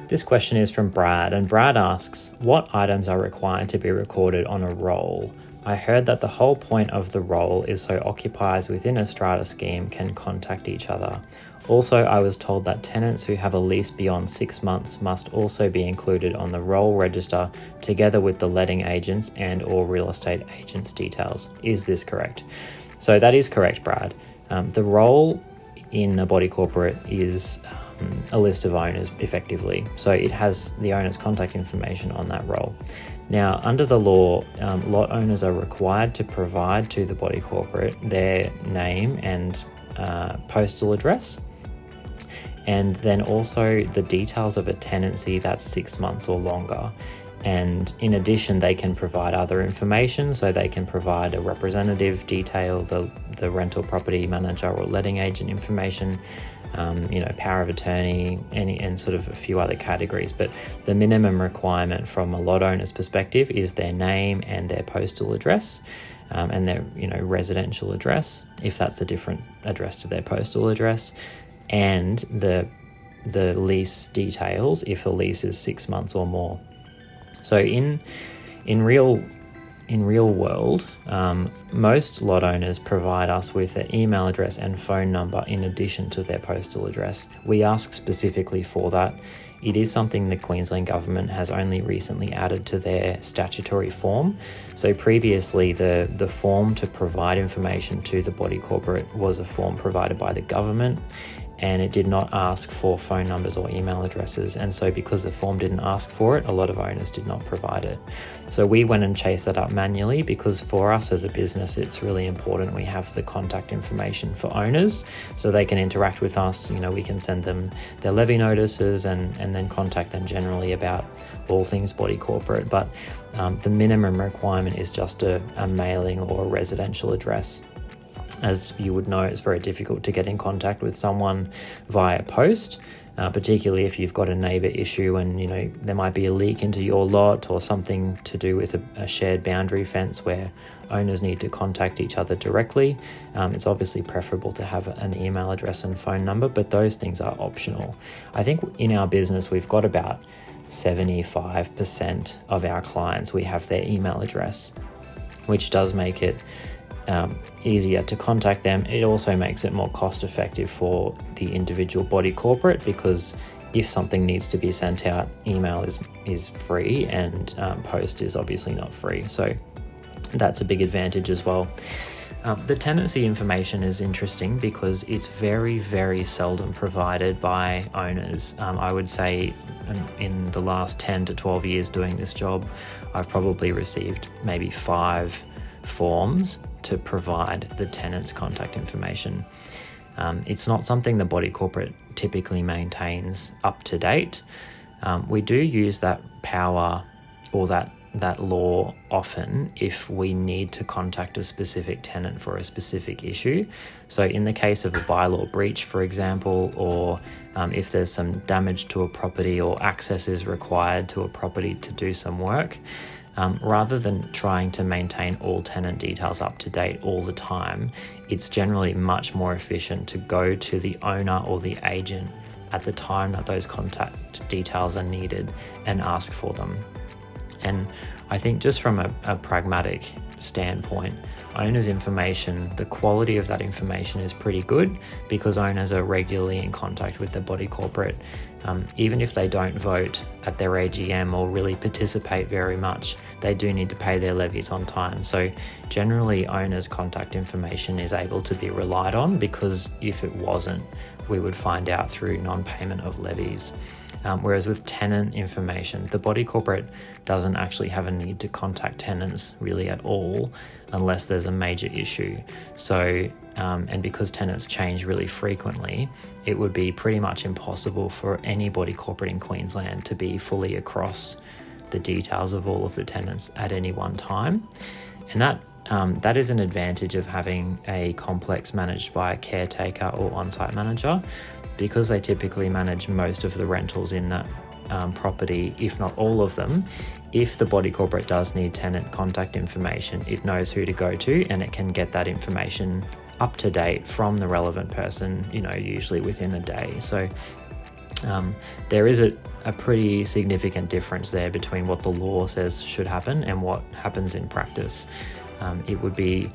This question is from Brad, and Brad asks, what items are required to be recorded on a roll? I heard that the whole point of the roll is so occupiers within a strata scheme can contact each other. Also, I was told that tenants who have a lease beyond 6 months must also be included on the roll register together with the letting agents and or real estate agents' details. Is this correct? So that is correct, Brad. The roll in a body corporate is a list of owners effectively. So it has the owner's contact information on that roll. Now, under the law, lot owners are required to provide to the body corporate their name and postal address, and then also the details of a tenancy that's 6 months or longer. And in addition, they can provide other information, so they can provide a representative detail, the rental property manager or letting agent information, power of attorney, and sort of a few other categories. But the minimum requirement from a lot owner's perspective is their name and their postal address, and their residential address, if that's a different address to their postal address, and the lease details if a lease is 6 months or more. So in real world, most lot owners provide us with their email address and phone number in addition to their postal address. We ask specifically for that. It is something the Queensland government has only recently added to their statutory form. So previously, the form to provide information to the body corporate was a form provided by the government, and it did not ask for phone numbers or email addresses. And so because the form didn't ask for it, a lot of owners did not provide it. So we went and chased that up manually, because for us as a business, it's really important we have the contact information for owners so they can interact with us. We can send them their levy notices and then contact them generally about all things body corporate. But the minimum requirement is just a mailing or a residential address. As you would know, it's very difficult to get in contact with someone via post, particularly if you've got a neighbour issue and there might be a leak into your lot or something to do with a shared boundary fence where owners need to contact each other directly. It's obviously preferable to have an email address and phone number, but those things are optional. I think in our business we've got about 75% of our clients, we have their email address, which does make it easier to contact them. It also makes it more cost effective for the individual body corporate, because if something needs to be sent out, email is free and post is obviously not free. So that's a big advantage as well. The tenancy information is interesting because it's very, very seldom provided by owners. I would say in the last 10 to 12 years doing this job, I've probably received maybe 5 forms to provide the tenant's contact information. It's not something the body corporate typically maintains up to date. We do use that power or that law often if we need to contact a specific tenant for a specific issue. So in the case of a bylaw breach, for example, or if there's some damage to a property or access is required to a property to do some work, rather than trying to maintain all tenant details up to date all the time, it's generally much more efficient to go to the owner or the agent at the time that those contact details are needed and ask for them. And I think just from a pragmatic standpoint, owners' information, the quality of that information is pretty good because owners are regularly in contact with the body corporate. Even if they don't vote at their AGM or really participate very much, they do need to pay their levies on time. So generally, owners' contact information is able to be relied on, because if it wasn't, we would find out through non-payment of levies. Whereas with tenant information, the body corporate doesn't actually have a need to contact tenants really at all unless there's a major issue. So, and because tenants change really frequently, it would be pretty much impossible for any body corporate in Queensland to be fully across the details of all of the tenants at any one time. And that is an advantage of having a complex managed by a caretaker or on-site manager, because they typically manage most of the rentals in that property, if not all of them. If the body corporate does need tenant contact information, it knows who to go to and it can get that information up to date from the relevant person, usually within a day. So there is a pretty significant difference there between what the law says should happen and what happens in practice. It would be,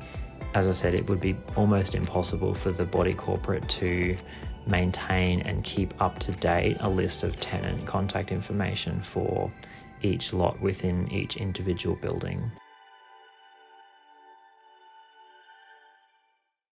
as I said, it would be almost impossible for the body corporate to maintain and keep up to date a list of tenant contact information for each lot within each individual building.